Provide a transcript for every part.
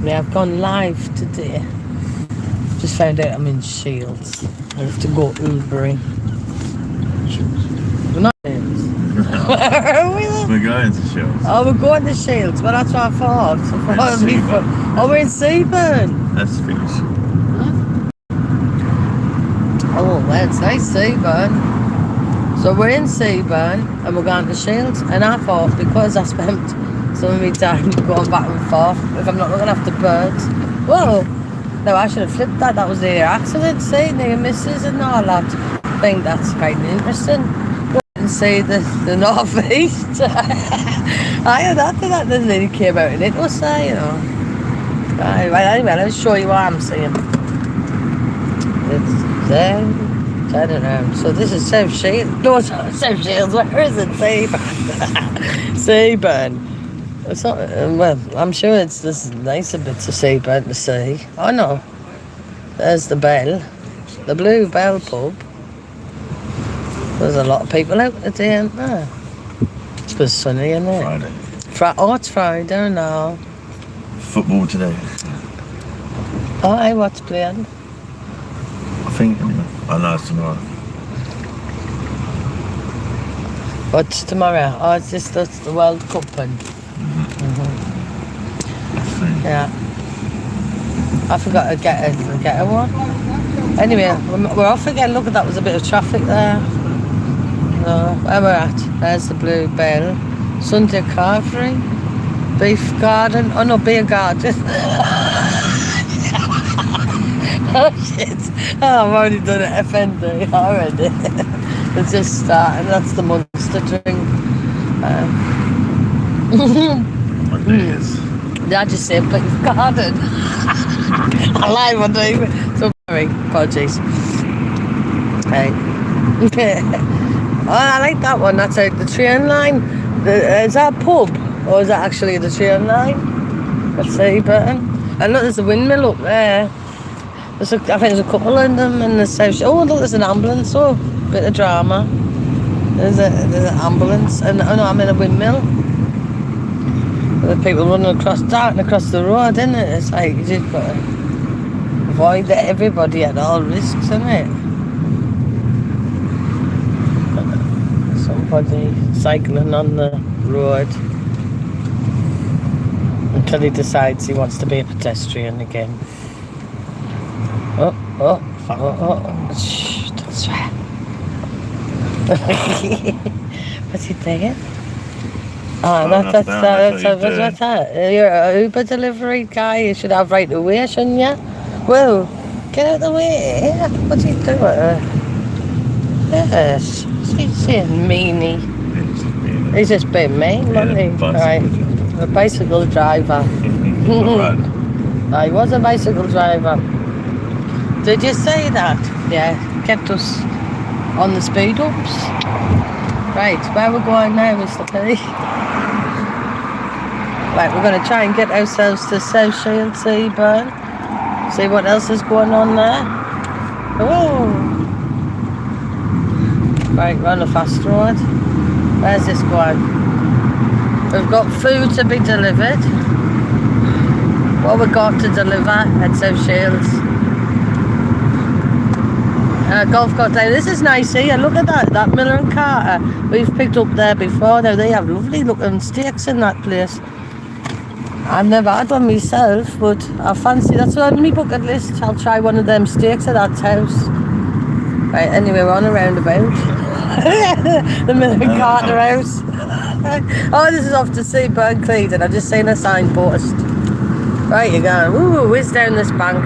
Yeah, I've gone live today. Just found out I'm in Shields. I have to go Ubering. We're not Shields. Where are we then? We're going to Shields. Oh, we're going to Shields. Well, that's what I thought. We're in Seaburn. Let's finish. Oh, well, it's nice, Seaburn. So we're in Seaburn and we're going to Shields. And I thought, because I spent some of my time going back and forth, if I'm not looking after birds, whoa, no, I should have flipped that. That was the accident, see, near misses and all that. I think that's kind of interesting. Go and see the northeast. I had after that, the lady came out and it was there, you know. Right, well, anyway, I'll show you what I'm seeing. It's there. Turn around. So this is South Shields. No, it's not South Shields. Where is it? Seaburn. Seaburn. It's not, well, I'm sure there's nicer bits of Seaburn to see. Oh no. There's the Bell. The Blue Bell pub. There's a lot of people out at the end there. It's because sunny, isn't it? Friday. It's Friday now. Football today. Oh, I what's playing? I think, anyway. I know it's tomorrow. What's tomorrow? Oh, it's just that's the World Cup and... Yeah. I forgot to get a one. Anyway, we're off again. Look at that, was a bit of traffic there. Where we're at, there's the Blue Bell. Sunday Carvery. Beef Garden. Oh no, Beer Garden. Oh shit. Oh, I've already done it FND already. It's just starting. That's the monster drink. What day is? Did I just say Beef Garden? I lied one day. So sorry, apologies. Hey. Oh, I like that one. That's out the train line. Is that a pub? Or is that actually the train line? Let's see, Burton. And look, there's a windmill up there. I think there's a couple of them in the south. Oh, look, there's an ambulance. Oh, bit of drama. There's an ambulance. And oh no, I'm in a windmill. There's people running darting across the road, isn't it? It's like you just got to avoid everybody at all risks, isn't it? Somebody cycling on the road until he decides he wants to be a pedestrian again. Oh. Shh, don't swear. What's he thinking? Oh, that's that. You're an Uber delivery guy. You should have right of way, shouldn't you? Well, get out of the way. What's he doing? Yes. He's saying meanie. He's just being mean, wasn't he? Right. A bicycle driver. He was a bicycle driver. Did you say that? Yeah, kept us on the speed ups. Right, where we're going now, Mr. P? Right, we're going to try and get ourselves to South Shields, Seaburn. See what else is going on there. Oh! Right, we're on a fast road. Where's this going? We've got food to be delivered. What we've got to deliver at South Shields. Golf cart down. This is nice here. Look at that Miller and Carter. We've picked up there before. Now they have lovely looking steaks in that place. I've never had one myself, but I fancy that's on my bucket list. I'll try one of them steaks at that house. Right, anyway, we're on a roundabout. The Miller and Carter house. Oh, this is off to Seaburn, Clevedon. I've just seen a signpost. Right, you're going. Ooh, whiz down this bank.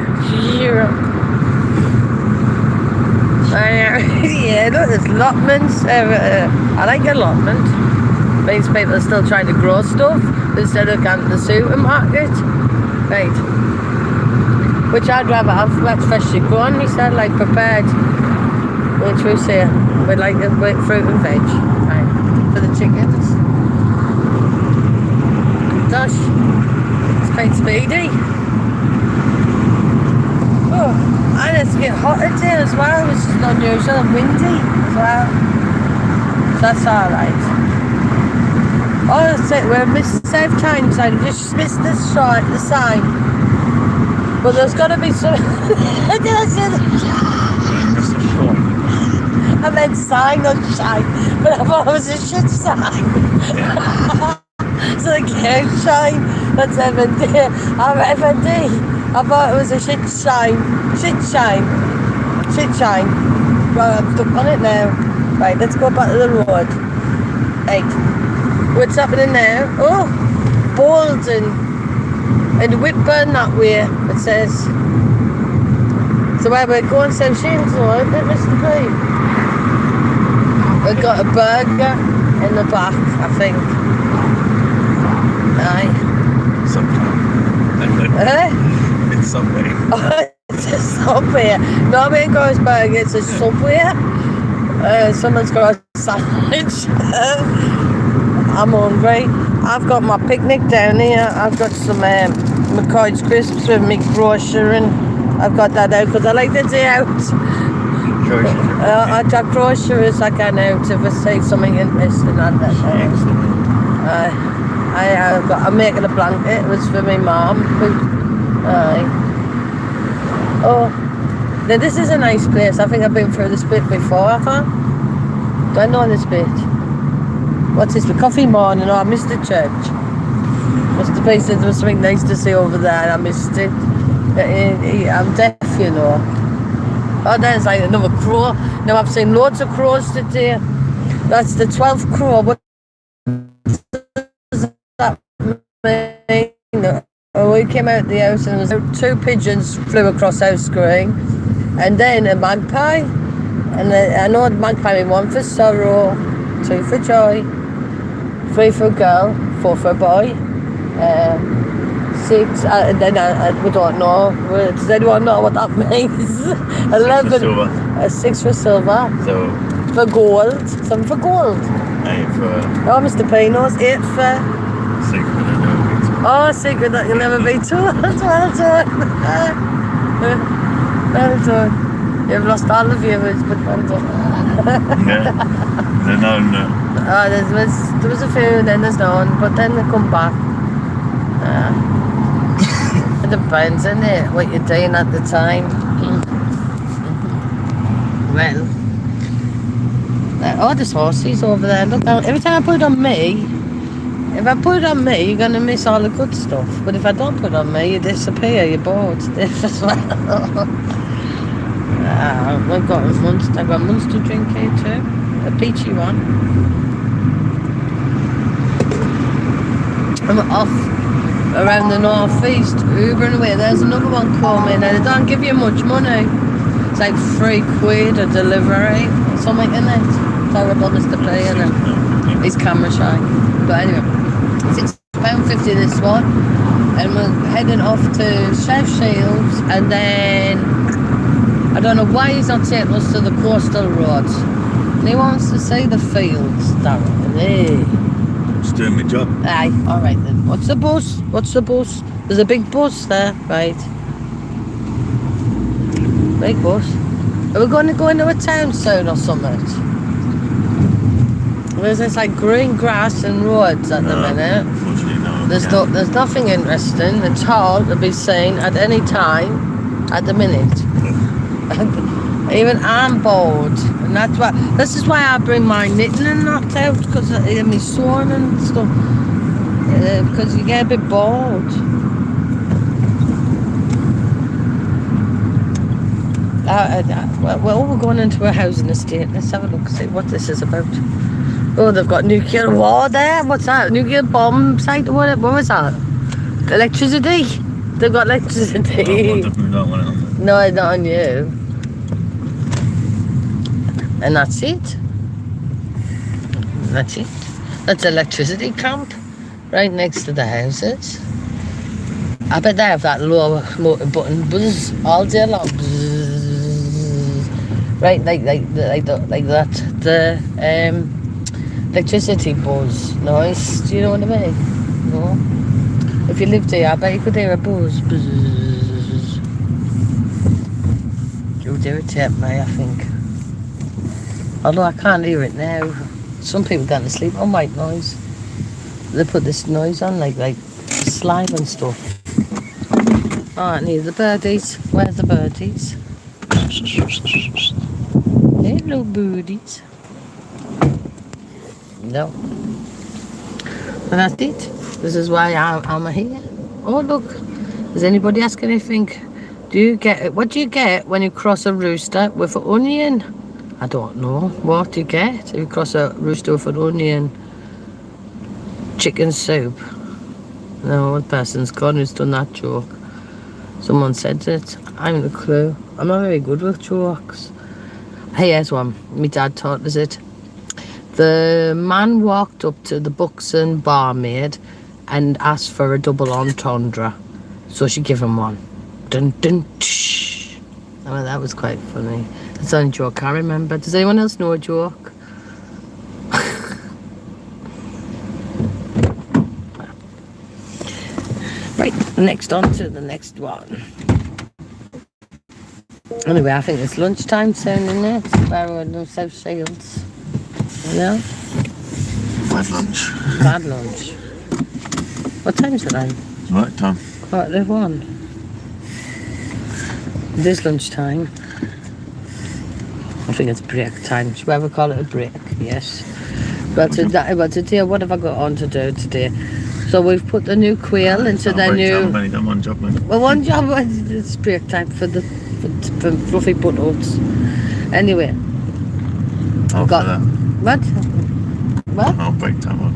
Yeah, look, there's allotments. I like allotment. Means people are still trying to grow stuff instead of going to the supermarket. Right. Which I'd rather have. That's freshly grown, he said, like prepared. Which we say, we'd like it with fruit and veg. Right. For the chickens. Gosh. It's quite speedy. Oh, and it's getting hot today as well, which is unusual and windy as well. So that's alright. Oh, we're missed safe time sign. We just missed the sign. But there's got to be some. Did I say that? I meant sign, not shine. But I thought it was a shit sign. So the can't shine. That's FND. I'm FND. I thought it was a shit shine. Shit shine. Shit shine. Right, I'm stuck on it now. Right, let's go back to the road. Hey, what's happening now? Oh, Bolton and Whitburn that way, it says. So where we're going, St. Shane's, right, Mr. P? We've got a burger in the back, I think. Aye. Subway. It's Subway. Oh, it's a Subway. No, we ain't got his burger, it's a Subway. Someone's got a sandwich. I'm hungry. I've got my picnic down here. I've got some McCoy's crisps with me grocery, and I've got that out because I like the day out. I got groceries I can out if I see something interesting on that. I'm making a blanket. It was for my mum. Oh, now this is a nice place. I think I've been through this bit before. I thought. Do I know this bit? What's this? The coffee morning. Oh, I missed the church. Mr. P said there was something nice to see over there, and I missed it. I'm deaf, you know. Oh, there's like another crow. Now I've seen loads of crows today. That's the 12th crow. What does that mean? We came out the house and there was 2 pigeons flew across our screen, and then a magpie. And I know the magpie means 1 for sorrow, 2 for joy, 3 for a girl, 4 for a boy, 6, and then we don't know. Does anyone know what that means? 11, 6 for silver, so for gold, 7 for gold. 8 for. Oh, Mr. P knows 8 for. Secret that never be told. Oh, secret that you'll never be told. Well done. Well done. You've lost all the viewers, but well done. Yeah. No. Oh, there was a few, then there's none, but then they come back. It depends, isn't it, what you're doing at the time. Well, oh, there's horses over there. Look, every time I put it on me, if I put it on me, you're going to miss all the good stuff. But if I don't put it on me, you disappear, you're bored. As well. I've got a Monster drink here too, a peachy one. I'm off around the northeast, Ubering away. There's another one coming, and they don't give you much money. It's like £3 a delivery, something in it. Terrible, Mr. P, isn't it? He's camera shy. But anyway, £6.50 this one, and we're heading off to Chef Shields, and then I don't know why he's not taking us to the coastal roads. And he wants to see the fields, Darren. Hey. Just doing my job. Aye, alright then. What's the bus? There's a big bus there, right? Big bus. Are we going to go into a town soon or something? There's this like green grass and roads at the minute. Unfortunately, no. There's nothing interesting at all to be seen at any time at the minute. Even I'm bored, and this is why I bring my knitting and that out, because of me sewing and stuff, because you get a bit bored. Well, we're going into a housing estate. Let's have a look, see what this is about. Oh, they've got nuclear war there. What's that? Nuclear bomb site? What was that? Electricity. They've got electricity. Don't want it on there. No, not on you. And that's it. That's it. That's electricity camp right next to the houses. I bet they have that low motor button buzz all day long. Buzz. Right, like that. The electricity buzz noise. Do you know what I mean? No. If you lived here, I bet you could hear a buzz. Buzz. It would irritate me, I think. Although I can't hear it now. Some people going to sleep on white noise. they put this noise on, like slime and stuff. Oh, I need the birdies. Where's the birdies? Hello, birdies. No. And that's it. This is why I'm here. Oh, look. Does anybody ask anything? What do you get when you cross a rooster with an onion? I don't know. What do you get if you cross a rooster with an onion? Chicken soup. No, one person's gone who's done that joke. Someone said it. I haven't a clue. I'm not very good with jokes. Hey, here's one. My dad taught us it. The man walked up to the Buxton barmaid and asked for a double entendre. So she gave him one. Dun dun tsh. I mean, that was quite funny. That's the only joke I remember. Does anyone else know a joke? Right, next on to the next one. Anyway, I think it's lunchtime soon, isn't it? Where we're in South Shields. No? Bad lunch. Bad lunch. What time's it then? Right time. 1:45. It is lunchtime. I think it's break time. Should we ever call it a break? Yes. But today, what have I got on to do today? So we've put the new quail into the new... I've only done one job, mate. Well, one job, it's break time for fluffy butthooks. Anyway. I'll got that. What? What? I'll break time on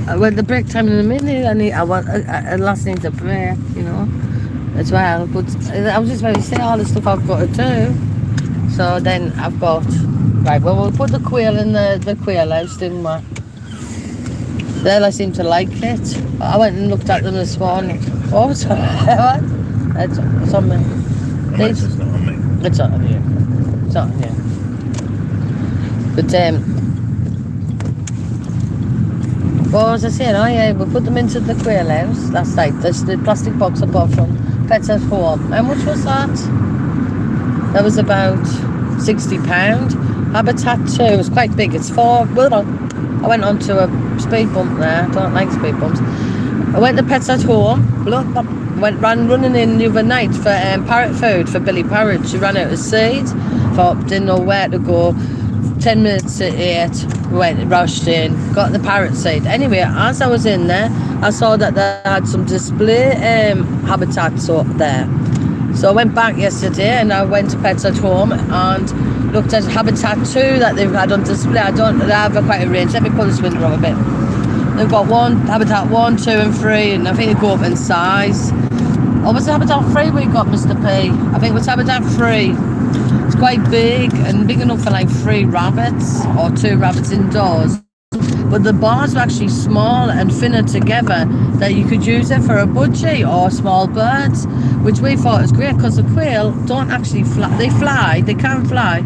that. Well, the break time in a minute. I last need a break, you know, as well. But I was just about to say all the stuff I've got to do. So then I've got... Right, well, we'll put the quail in the quail house, didn't we? They seem to like it. I went and looked at them this morning. Oh, sorry. What? It's on me. It's not on me. It's not on you. It's not on you. But, what was I saying? Oh, yeah, we put them into the quail house last night. There's the plastic box I bought from Pets at Home. How much was that? That was about £60. Habitat 2. It was quite big. It's 4. Well, I went onto a speed bump there. I don't like speed bumps. I went to Pets at Home. Ran running in the other night for parrot food for Billy Parrot. She ran out of seed. Thought, didn't know where to go. 10 minutes to 8. Rushed in. Got the parrot seed. Anyway, as I was in there, I saw that they had some display habitats up there. So I went back yesterday and I went to Pets at Home and looked at Habitat 2 that they've had on display. They have quite a range. Let me pull this window up a bit. They've got Habitat 1, 2 and 3 and I think they go up in size. Oh, was it Habitat 3 we got, Mr. P? I think it was Habitat 3. It's quite big and big enough for like 3 rabbits or 2 rabbits indoors. But the bars are actually small and thinner together that you could use it for a budgie or small birds, which we thought was great because the quail don't actually fly. They can fly,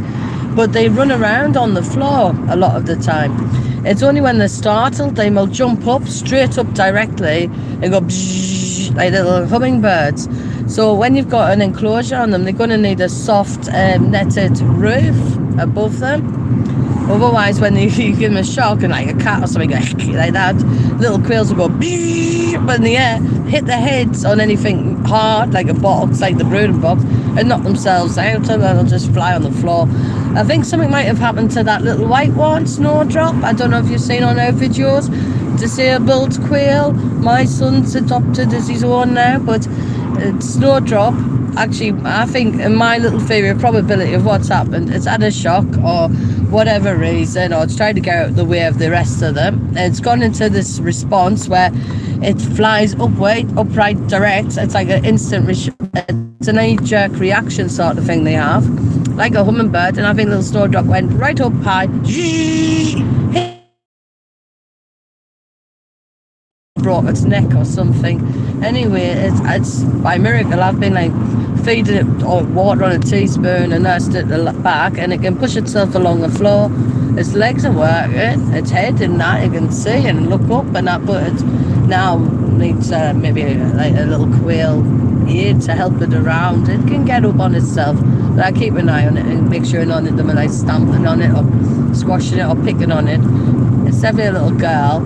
but they run around on the floor a lot of the time. It's only when they're startled they will jump up, straight up directly and go bzzz, like little hummingbirds. So when you've got an enclosure on them, they're going to need a soft netted roof above them. Otherwise, when you give them a shock and like a cat or something like that, little quails will go up in the air, hit their heads on anything hard, like a box, like the brooding box, and knock themselves out, and they'll just fly on the floor. I think something might have happened to that little white one, Snowdrop. I don't know if you've seen on our videos. Disabled quail. My son's adopted as his own now, but Snowdrop, actually, I think in my little theory of probability of what's happened, it's had a shock or whatever reason, or it's trying to get out of the way of the rest of them. It's gone into this response where it flies upright direct. It's like an instant, it's an knee-jerk reaction sort of thing they have, like a hummingbird. And I think little Snowdrop went right up high, broke its neck or something. Anyway, it's by miracle I've been like feeding it or water on a teaspoon and nursed it back, and it can push itself along the floor. Its legs are working, its head and that you can see and look up and that, but it now needs maybe like a little quail aid to help it around. It can get up on itself, but I keep an eye on it and make sure none of them are like stamping on it or squashing it or picking on it. It's definitely a little girl,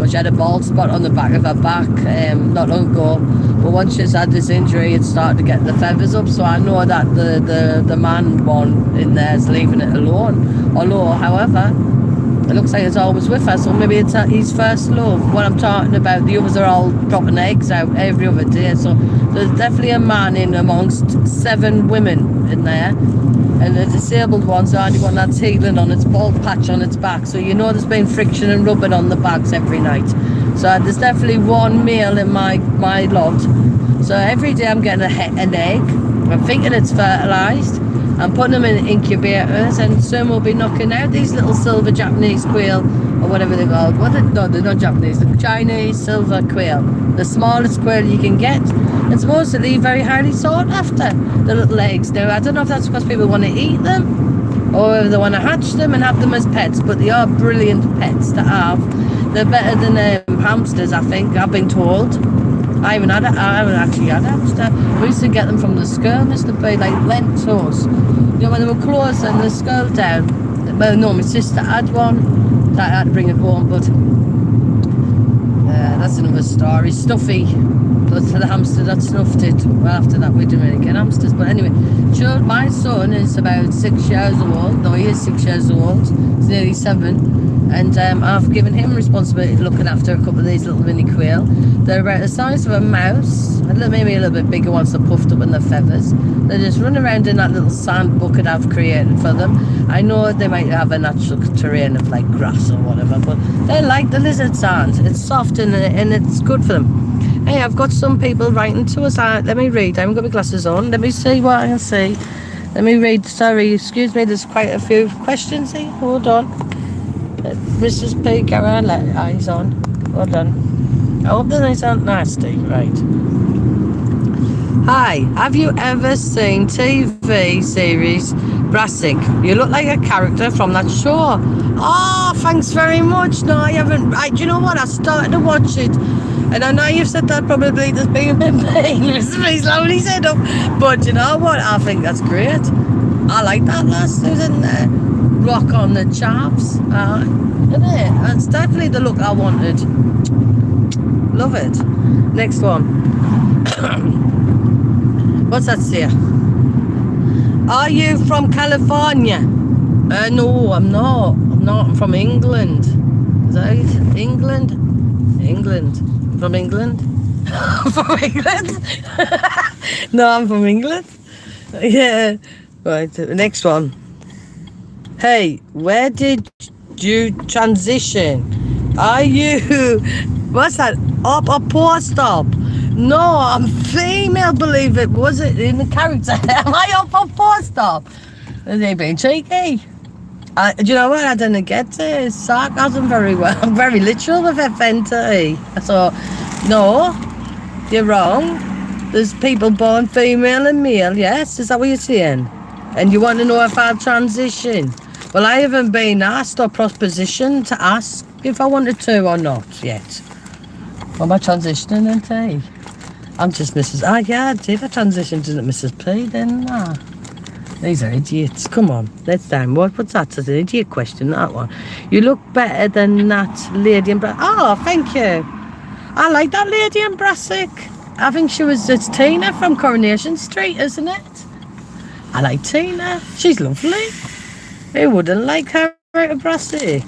but She had a bald spot on the back of her back not long ago. But once she's had this injury, it started to get the feathers up. So I know that the man one in there is leaving it alone. Although, however, it looks like it's always with her. So maybe it's his first love. What I'm talking about, the others are all dropping eggs out every other day. So there's definitely a man in amongst 7 women in there. And the disabled one's the only one that's healing on its bald patch on its back. So you know there's been friction and rubbing on the backs every night. So there's definitely one male in my lot. So every day I'm getting an egg. I'm thinking it's fertilised. I'm putting them in incubators, and soon we'll be knocking out these little silver Japanese quail, or whatever they're called. No, they're not Japanese, they're Chinese silver quail. The smallest quail you can get. It's mostly very highly sought after, the little eggs. Now, I don't know if that's because people want to eat them, or if they want to hatch them and have them as pets, but they are brilliant pets to have. They're better than hamsters, I think, I've been told. I haven't actually had a hamster. We used to get them from the school, used to be like lentils. You know, when they were closed and the school down. Well, no, my sister had one. I had to bring it home, but that's another story. Stuffy. But the hamster that snuffed it. Well, after that we didn't really get hamsters. But anyway, my son is about 6 years old. No, he is 6 years old. He's nearly 7. And I've given him responsibility looking after a couple of these little mini quail. They're about the size of a mouse, maybe a little bit bigger once they're puffed up in their feathers. They just run around in that little sand bucket I've created for them. I know they might have a natural terrain of like grass or whatever, but they like the lizard sand. It's soft and it's good for them. Hey, I've got some people writing to us. Let me read. I haven't got my glasses on. Let me see what I can see. Let me read. Sorry, excuse me. There's quite a few questions here. Hold on. Mrs. P. Garrett, eyes on. Hold on. I hope the eyes aren't nasty. Right. Hi. Have you ever seen TV series Brassic? You look like a character from that show. Oh, thanks very much. No, I haven't. Do you know what? I started to watch it. And I know you've said that probably just being a bit mean. He's slowly said up. But you know what? I think that's great. I like that lass who's in there. Rock on the chops. Isn't it? That's definitely the look I wanted. Love it. Next one. What's that say? Are you from California? No, I'm not. I'm from England. Is that it? England? From England? From England? No, I'm from England. Yeah. Right, the next one. Hey, where did you transition? Are you... What's that? Up a post op? No, I'm female, believe it. Was it in the character? Am I up a post op? Are they being cheeky? Do you know what? I didn't get sarcasm very well. I'm very literal with FNT. So, no, you're wrong. There's people born female and male, yes? Is that what you're saying? And you want to know if I'll transition? Well, I haven't been asked or propositioned to ask if I wanted to or not yet. What am I transitioning into? I'm just Mrs. Yeah, I did. I transitioned to Mrs. P, didn't I? These are idiots. Come on, let's down. What's that? It's an idiot question, that one. You look better than that lady in Brassic. Oh, thank you. I like that lady in Brassic. I think it's Tina from Coronation Street, isn't it? I like Tina. She's lovely. Who wouldn't like her out of Brassic?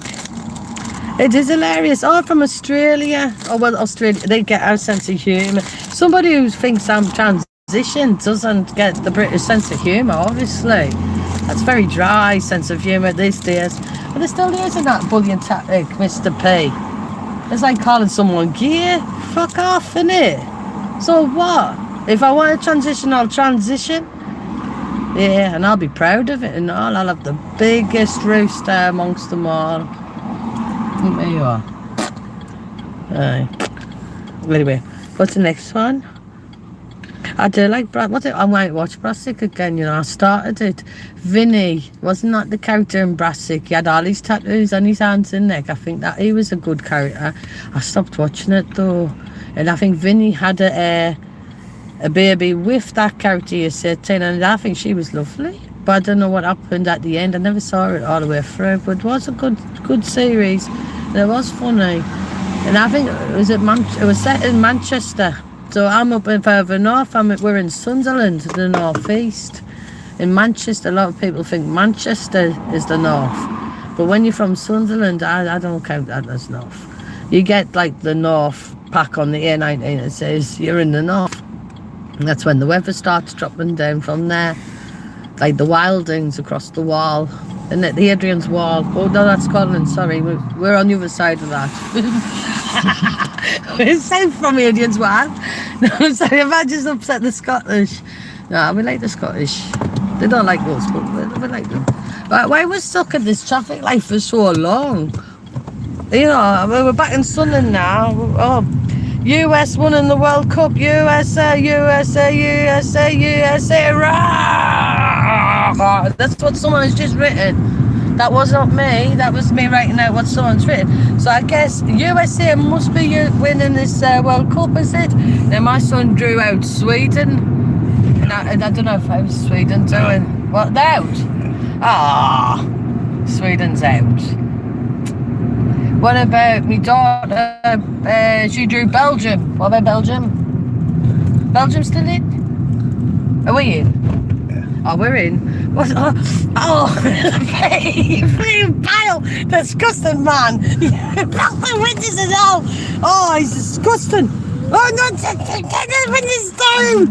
It is hilarious. Oh, from Australia. Oh, well, Australia, they get our sense of humour. Somebody who thinks I'm transition doesn't get the British sense of humour, obviously. That's very dry sense of humour these days. But there still isn't that bullying tactic, Mr. P. It's like calling someone gay. Fuck off, innit? So what? If I want to transition, I'll transition. Yeah, and I'll be proud of it and all. I'll have the biggest rooster amongst them all. There you are. Anyway, what's the next one? I do like I might watch Brassic again, I started it. Vinny, wasn't that the character in Brassic? He had all his tattoos on his hands and neck. I think that he was a good character. I stopped watching it though. And I think Vinny had a baby with that character you said, and I think she was lovely. But I don't know what happened at the end. I never saw it all the way through, but it was a good series. And it was funny. And I think it was it was set in Manchester. So I'm up in further north. We're in Sunderland, the northeast. In Manchester, a lot of people think Manchester is the north. But when you're from Sunderland, I don't count that as north. You get like the north pack on the A19. It says you're in the north. And that's when the weather starts dropping down from there. Like the Wildings across the wall. And the Hadrian's Wall. Oh no, that's Scotland, sorry. We're on the other side of that. We're south from Hadrian's Wall. No, I'm sorry, if I just upset the Scottish. No, we like the Scottish. They don't like us, but we like them. But why we're stuck in this traffic light for so long? You know, we're back in Sunderland now. Oh, US won in the World Cup. USA, USA, USA, USA. Rah! That's what someone has just written. That was not me. That was me writing out what someone's written. So I guess USA must be winning this World Cup, is it? Now my son drew out Sweden. And I don't know if I was Sweden doing. What, they're out? Ah, Sweden's out. What about my daughter? She drew Belgium. What about Belgium? Belgium still in? Are we in? Yeah. Oh, we're in. What? Oh, free pile. Disgusting man. The witness and all. Oh, he's disgusting. Oh, no, take the witness down.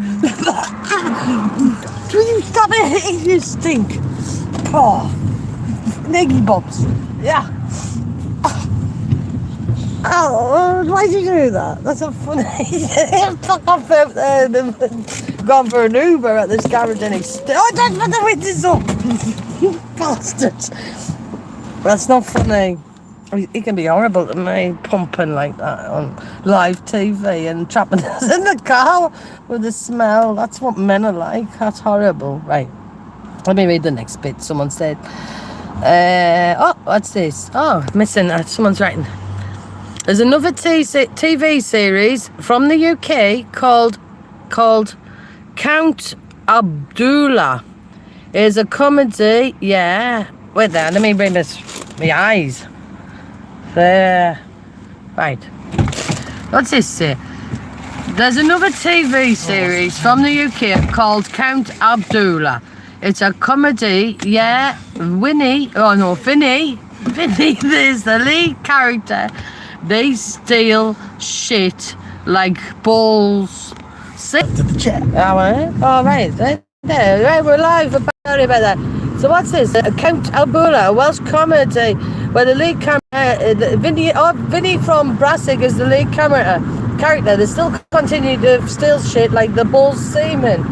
Will you stop it? You stink. Oh, neggy bobs. Yeah. Oh, why did you do that? That's so funny. Fuck off out there and gone for an Uber at this garage and he's oh, don't put the windows up. You bastards. That's not funny. He can be horrible to me, pumping like that on live TV and trapping us in the car with the smell. That's what men are like. That's horrible. Right. Let me read the next bit. Someone said, oh, what's this? Oh, missing. Someone's writing. There's another TV series from the UK called Count Abdullah. It's a comedy. Yeah. Wait there. Let me bring my eyes. There. Right. What's this say? There's another TV series from the UK called Count Abdullah. It's a comedy. Yeah. Vinny is the lead character. They steal shit like balls. Sit to the chair. Oh, right. There. Right, we're live. Sorry about that. So what's this? Count Abdullah, a Welsh comedy where the lead Vinny from Brassic is the lead character. They still continue to steal shit like the bull's semen.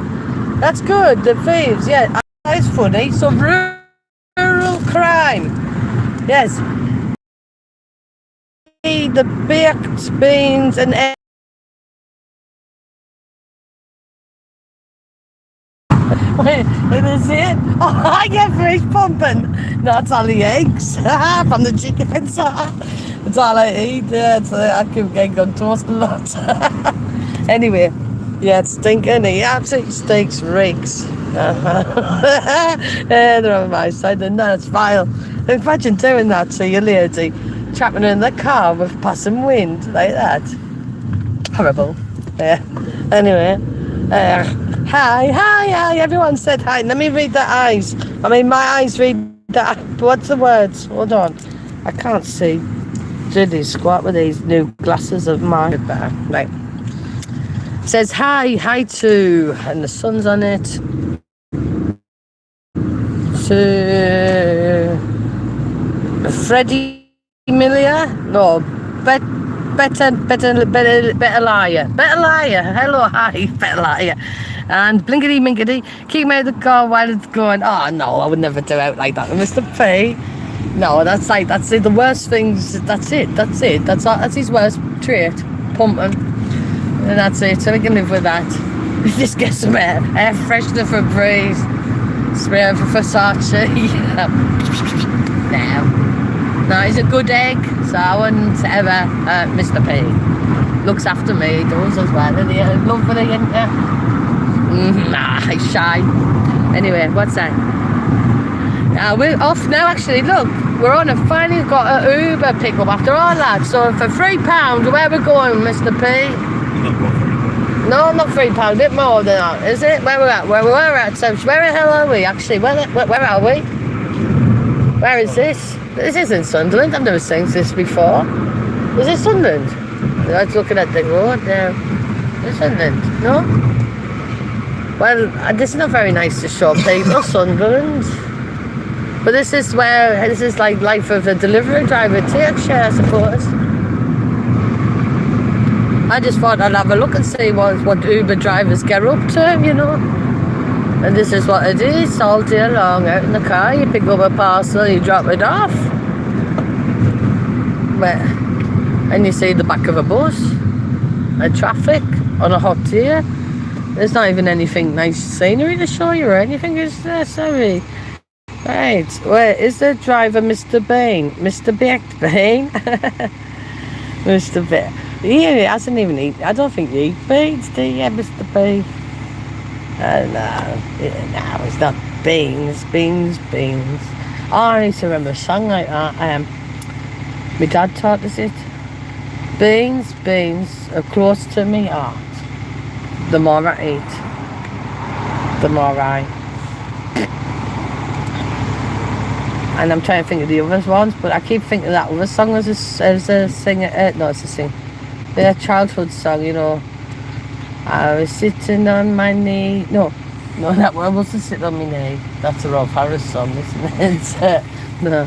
That's good. The thieves, yeah. That's funny. So rural crime. Yes. The baked beans and eggs. Wait, is it? Oh, I get fish pumping. No, it's all the eggs from the chicken. It's all I eat. Yeah, I keep getting on toast a lot. Anyway, yeah, it's stinking. He absolutely stinks rakes. They're on my side, and that's vile. Imagine doing that to your lady, trapping her in the car with passing wind like that. Horrible. Yeah. Anyway, hi. Everyone said hi. Let me read the eyes. I mean, my eyes read the. What's the words? Hold on. I can't see. Diddly squat with these new glasses of mine. Right. It says hi to, and the sun's on it. To Freddie Miller? No, better liar. Hello, hi, better liar. And blinkety minkety, keep me out of the car while it's going. Oh no, I would never do out like that, Mr. P. No, that's the worst things. That's his worst trait, pumping, and that's it. So we can live with that. Just get some air freshener for a breeze. Spray over Versace. No, he's a good egg, so I wouldn't ever Mr. P. Looks after me, he does as well, and he lovely, isn't he? Nah, he's shy. Anyway, what's that? We're off now, actually. Look, we're on a finally got an Uber pickup after all that. So for £3, where we going, Mr. P? Not got very good. No, not £3, a bit more than that, is it? Where we're at? Where we were at? So where the hell are we actually? Where are we? Where is this? This isn't Sunderland. I've never seen this before. Is it Sunderland? I was looking at the road there. Is it Sunderland? No? Well, this is not very nice to show people, Sunderland. But this is like life of a delivery driver takes you, I suppose. I just thought I'd have a look and see what Uber drivers get up to, you know. And this is what it is, all day long, out in the car. You pick up a parcel, you drop it off. And you see the back of a bus, and traffic on a hot day. There's not even anything nice scenery to show you or anything, is there? Sorry. Right, where is the driver, Mr. Bain? Mr. Bain? Mr. Bain. He hasn't even eaten. I don't think he eats beans, do you, Mr. Bain? No, it's not beans. Oh, I used to remember a song like that. My dad taught us it. Beans are close to me heart. The more I eat, the more I. And I'm trying to think of the other ones, but I keep thinking of that other song as a singer. No, it's a sing. The childhood song, you know. I was sitting on my knee. No, that one wasn't sitting on my knee. That's a Rob Harris song, isn't it? No.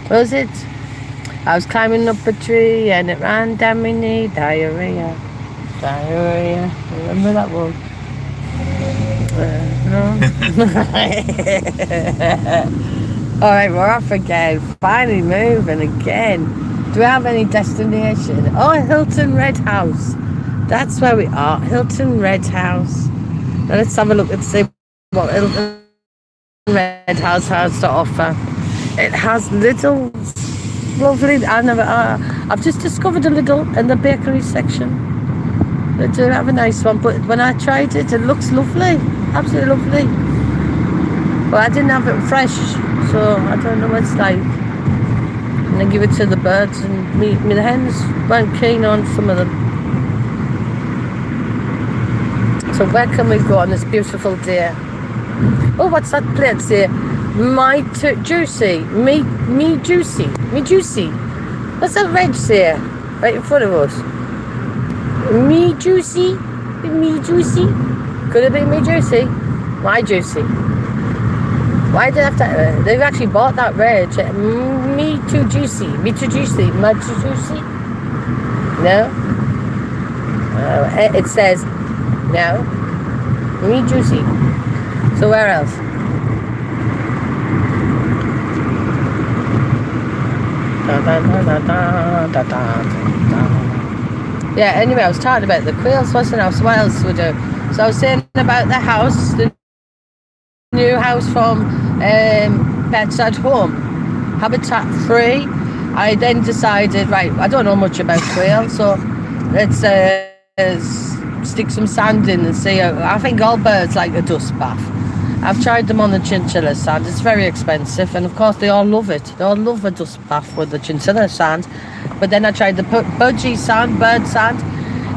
What was it? I was climbing up a tree and it ran down my knee. Diarrhea. Remember that one? No. Alright, we're off again. Finally moving again. Do we have any destination? Oh, Hilton Red House. That's where we are. Hilton Red House. Now let's have a look and see what Hilton Red House has to offer. It has little lovely. I've just discovered a little in the bakery section. They do have a nice one, but when I tried it, it looks lovely. Absolutely lovely. But I didn't have it fresh, so I don't know what it's like. And I give it to the birds, and me the hens weren't keen on some of them. So where can we go on this beautiful day? Oh, what's that plate say? Juicy. Me juicy. What's that red say? Right in front of us. Me juicy. Could it be me juicy? My juicy. Why did I have to? They've actually bought that red. Me too juicy. My too juicy. No. It says no. Me juicy. So where else? Yeah, anyway, I was talking about the quails, wasn't I? So what else would I do? So I was saying about the house, the new house from Pets at Home, Habitat Free. I then decided, right, I don't know much about quails, so let's stick some sand in and see. I think all birds like a dust bath. I've tried them on the chinchilla sand. It's very expensive, and of course they all love it. They all love a dust bath with the chinchilla sand. But then I tried the budgie sand, bird sand.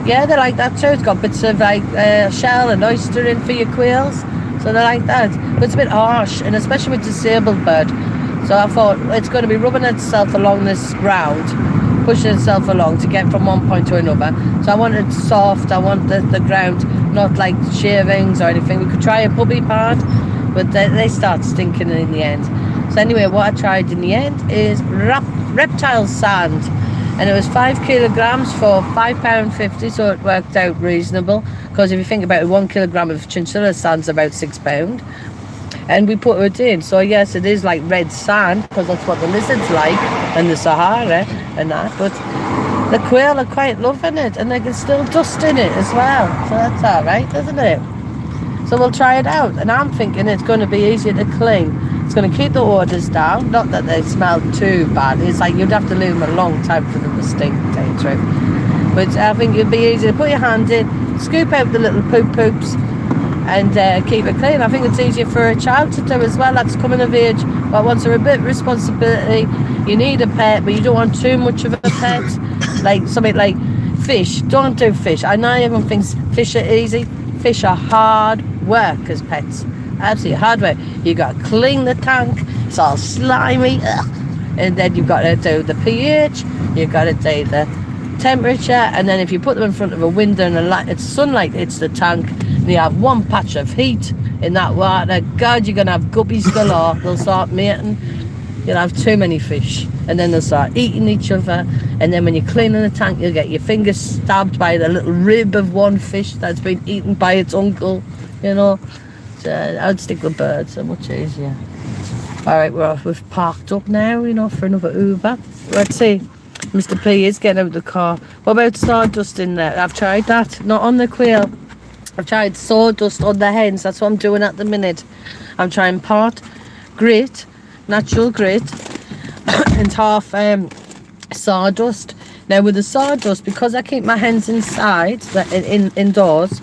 Yeah, they like that too. It's got bits of like shell and oyster in for your quails, so they like that. But it's a bit harsh, and especially with disabled bird. So I thought it's going to be rubbing itself along this ground, pushing itself along to get from one point to another. So I want it soft. I want the ground not like shavings or anything. We could try a puppy pad, but they start stinking in the end. So anyway, what I tried in the end is reptile sand, and it was 5 kilograms for £5.50, so it worked out reasonable, because if you think about it, 1 kilogram of chinchilla sand's about £6, and we put it in. So yes, it is like red sand, because that's what the lizards like, and the Sahara and that, but the quail are quite loving it, and they can still dust in it as well, so that's alright, isn't it? So we'll try it out, and I'm thinking it's going to be easier to clean. It's going to keep the odours down, not that they smell too bad. It's like you'd have to leave them a long time for them to stink, to tell you the truth. But I think it'd be easy to put your hand in, scoop out the little poops, and keep it clean. I think it's easier for a child to do as well. That's coming of age, but once they're a bit of responsibility, you need a pet, but you don't want too much of a pet. Like something like fish. Don't do fish. I know everyone thinks fish are easy. Fish are hard work as pets. Absolutely hard work. You got to clean the tank. It's all slimy. Ugh. And then you've got to do the pH. You've got to do the temperature. And then if you put them in front of a window and it's sunlight hits the tank, and you have one patch of heat in that water, God, you're going to have guppies galore. They'll start mating. You'll have too many fish, and then they'll start eating each other. And then when you're cleaning the tank, you'll get your fingers stabbed by the little rib of one fish that's been eaten by its uncle, you know. So I'd stick with birds, so much easier. All right, we've parked up now, you know, for another Uber. Let's see. Mr. P is getting out of the car. What about sawdust in there? I've tried that, not on the quail. I've tried sawdust on the hens. That's what I'm doing at the minute. I'm trying part grit, natural grit, and half sawdust. Now with the sawdust, because I keep my hens inside, indoors,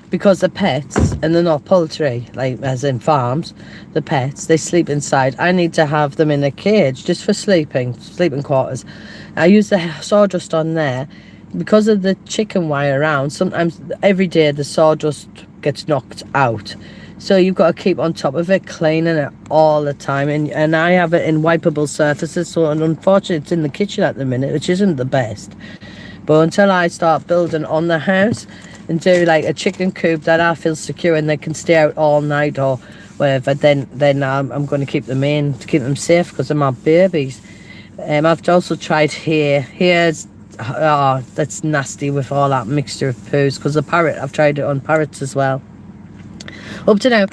because they're pets and they're not poultry, like as in farms, the pets, they sleep inside. I need to have them in a cage just for sleeping quarters. I use the sawdust on there because of the chicken wire around. Sometimes every day the sawdust gets knocked out. So you've got to keep on top of it, cleaning it all the time. And I have it in wipeable surfaces. So unfortunately, it's in the kitchen at the minute, which isn't the best. But until I start building on the house and do like a chicken coop that I feel secure and they can stay out all night or whatever, then I'm going to keep them in to keep them safe because they're my babies. I've also tried here. Here's that's nasty with all that mixture of poos, because the parrot, I've tried it on parrots as well. Up to now,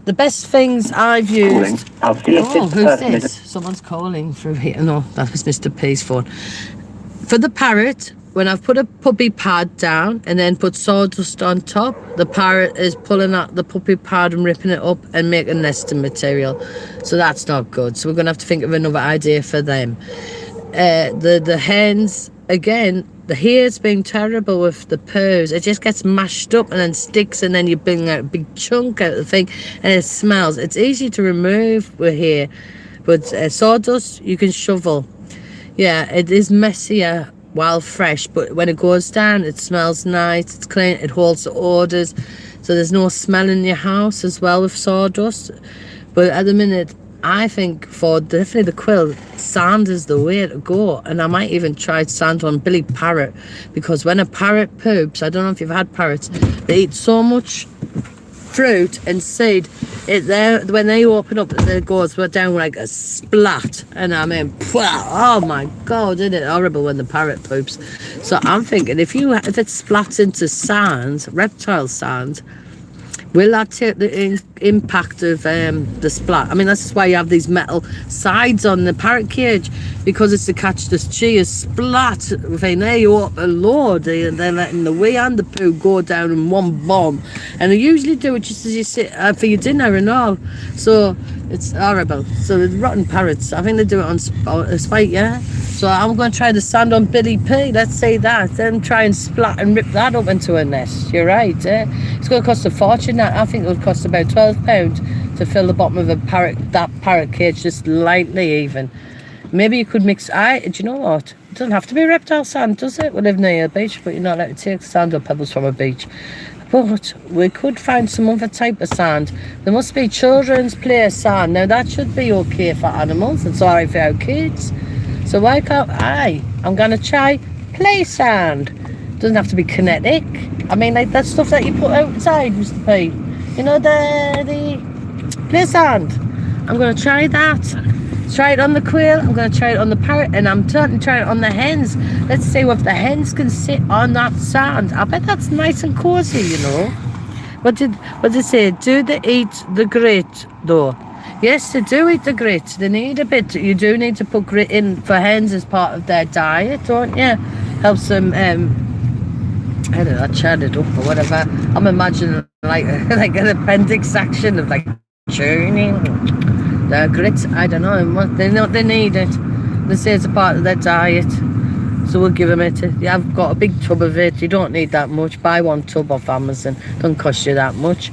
the best things I've used. I'll see you Oh, who's this? Someone's calling through here. No, that was Mr. P's phone. For the parrot, when I've put a puppy pad down and then put sawdust on top, the parrot is pulling out the puppy pad and ripping it up and making nesting material. So that's not good. So we're going to have to think of another idea for them. The hens, again, the hair's been terrible with the purrs. It just gets mashed up and then sticks, and then you bring out a big chunk out of the thing and it smells. It's easy to remove with hair, but sawdust you can shovel. Yeah, it is messier while fresh, but when it goes down, it smells nice, it's clean, it holds the odours, so there's no smell in your house as well with sawdust. But at the minute, I think for definitely the quill, sand is the way to go. And I might even try sand on Billy Parrot, because when a parrot poops, I don't know if you've had parrots, they eat so much fruit and seed. When they open up, it goes down like a splat. And I mean, oh my God, isn't it horrible when the parrot poops? So I'm thinking if it splats into sand, reptile sand, will that take the impact of the splat? I mean, that's why you have these metal sides on the parrot cage, because it's to catch the cheese splat. When they open load, they're letting the wee and the poo go down in one bomb. And they usually do it just as you sit for your dinner and all. So it's horrible. So the rotten parrots, I think they do it on spite, yeah? So I'm going to try the sand on Billy P, let's say that, then try and splat and rip that up into a nest. You're right, eh? It's going to cost a fortune. I think it would cost about £12 to fill the bottom of that parrot cage, just lightly even. Maybe you could mix, do you know what? It doesn't have to be reptile sand, does it? We live near a beach, but you're not allowed to take sand or pebbles from a beach. But we could find some other type of sand. There must be children's play sand. Now that should be okay for animals. It's all right for our kids. So why can't I'm going to try play sand. Doesn't have to be kinetic. I mean, like that stuff that you put outside, Mr. P. You know, the play sand. I'm going to try that. Try it on the quail. I'm going to try it on the parrot. And I'm starting to try it on the hens. Let's see if the hens can sit on that sand. I bet that's nice and cozy, you know. What did it say? Do they eat the grit, though? Yes, they do eat the grit. They need a bit. You do need to put grit in for hens as part of their diet, don't you? Helps them, I don't know, churn it up or whatever. I'm imagining like an appendix action of like churning the grit. I don't know. They need it. They say it's a part of their diet. So we'll give them it. Yeah, I've got a big tub of it. You don't need that much. Buy one tub off Amazon. Don't cost you that much.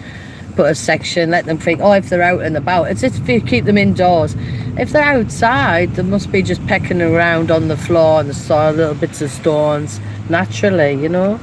Put a section, let them think, oh, if they're out and about. It's if you keep them indoors. If they're outside, they must be just pecking around on the floor and the soil, little bits of stones, naturally, you know.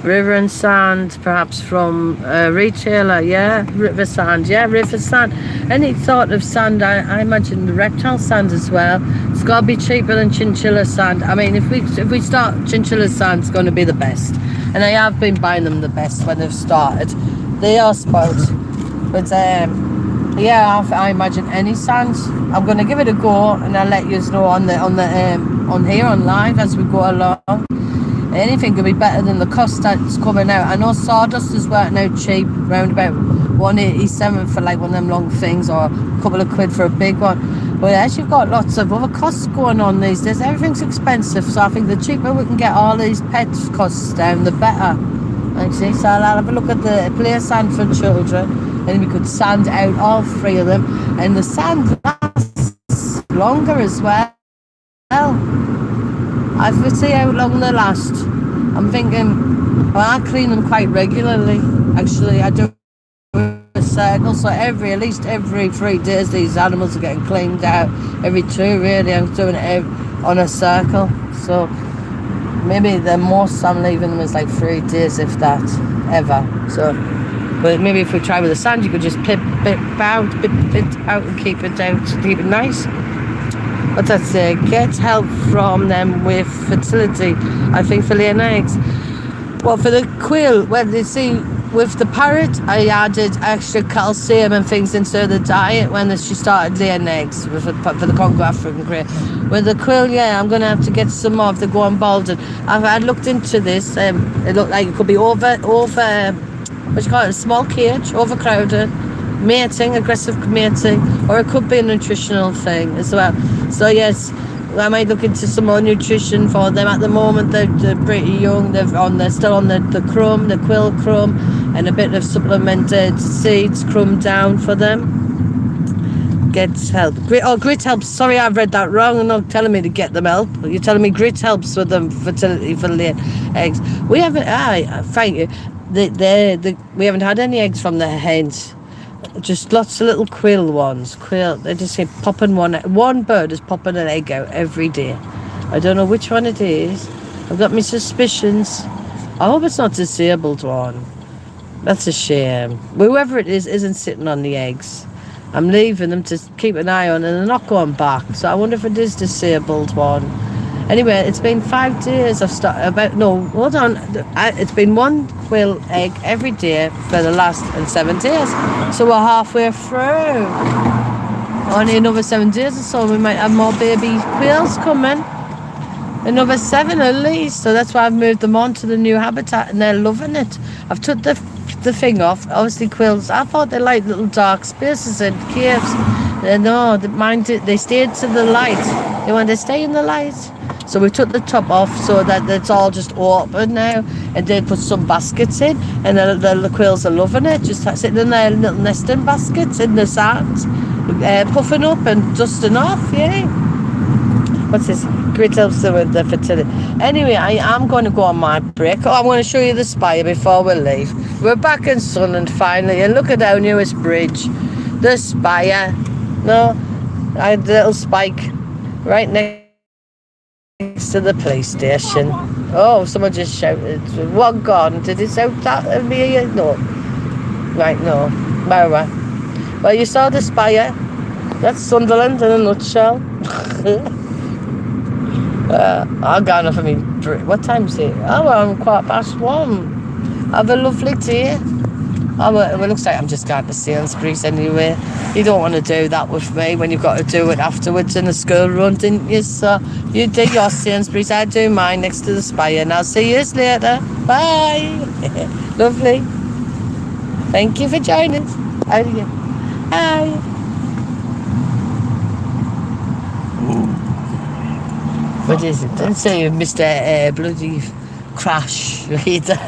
River and sand, perhaps from a retailer, yeah. River sand, yeah, river sand. Any sort of sand, I imagine the reptile sand as well. It's got to be cheaper than chinchilla sand. I mean, if we start, chinchilla sand, it's going to be the best. And I have been buying them the best when they've started. They are spout. But yeah, I imagine any sand. I'm going to give it a go, and I'll let you know on here on live as we go along. Anything could be better than the cost that's coming out. I know sawdust is working out cheap, round about 187 for like one of them long things, or a couple of quid for a big one. But as you've got lots of other costs going on these days, everything's expensive. So I think the cheaper we can get all these pet costs down, the better. Actually, so I'll have a look at the play sand for children, and we could sand out all three of them, and the sand lasts longer as well. I will see how long they last. I'm thinking, well, I clean them quite regularly. Actually, I do a circle, so at least every 3 days these animals are getting cleaned out. Every 2 really, I'm doing it on a circle. So maybe the most I'm leaving them is like 3 days, if that, ever. So, but maybe if we try with the sand, you could just pip out and keep it out, keep it nice. What's that say? Get help from them with fertility, I think, for laying eggs. Well, for the quail, well, you see, with the parrot, I added extra calcium and things into the diet when she started laying eggs for the Congo African quail. With the quail, yeah, I'm going to have to get some more if they go on bald. I looked into this. It looked like it could be over, what you call it, a small cage, overcrowded, mating, aggressive mating, or it could be a nutritional thing as well. So yes, I might look into some more nutrition for them. At the moment they're pretty young. They're still on the crumb, the quill crumb, and a bit of supplemented seeds crumb down for them. Get help. Grit helps. Sorry, I've read that wrong. You're not telling me to get them help. You're telling me grit helps with them fertility for laying eggs. We haven't. Thank you. We haven't had any eggs from the hens. Just lots of little quill ones. They just say popping one bird is popping an egg out every day. I don't know which one it is. I've got my suspicions. I hope it's not a disabled one. That's a shame. Whoever it is isn't sitting on the eggs. I'm leaving them to keep an eye on, and they're not going back. So I wonder if it is disabled one. Anyway, it's been 5 days. It's been one quill egg every day for the last 7 days. So we're halfway through. Only another 7 days or so, we might have more baby quails coming. Another 7 at least. So that's why I've moved them on to the new habitat, and they're loving it. I've took the thing off. Obviously, quails, I thought they liked little dark spaces and caves. No, they stayed to the light. They want to stay in the light. So we took the top off so that it's all just open now, and then put some baskets in, and the quails are loving it, just sitting in their little nesting baskets in the sand, puffing up and dusting off, yeah. What's this? Great helps with the fertility. Anyway, I am going to go on my break. I'm going to show you the spire before we leave. We're back in Sunderland finally, and look at our newest bridge. The spire. No, I had the little spike right next to the police station. Oh, someone just shouted. What gone? Did it shout that at me? No. Right, no. Well, you saw the spire. That's Sunderland in a nutshell. I'll go enough for me. What time is it? Oh, well, 1:15. Have a lovely day. Oh, well, it looks like I'm just going to Sainsbury's anyway. You don't want to do that with me when you've got to do it afterwards in the school run, didn't you? So you do your Sainsbury's, I do mine next to the spire, and I'll see you later. Bye. Lovely. Thank you for joining us. Bye. What is it? Don't say you missed a bloody crash either.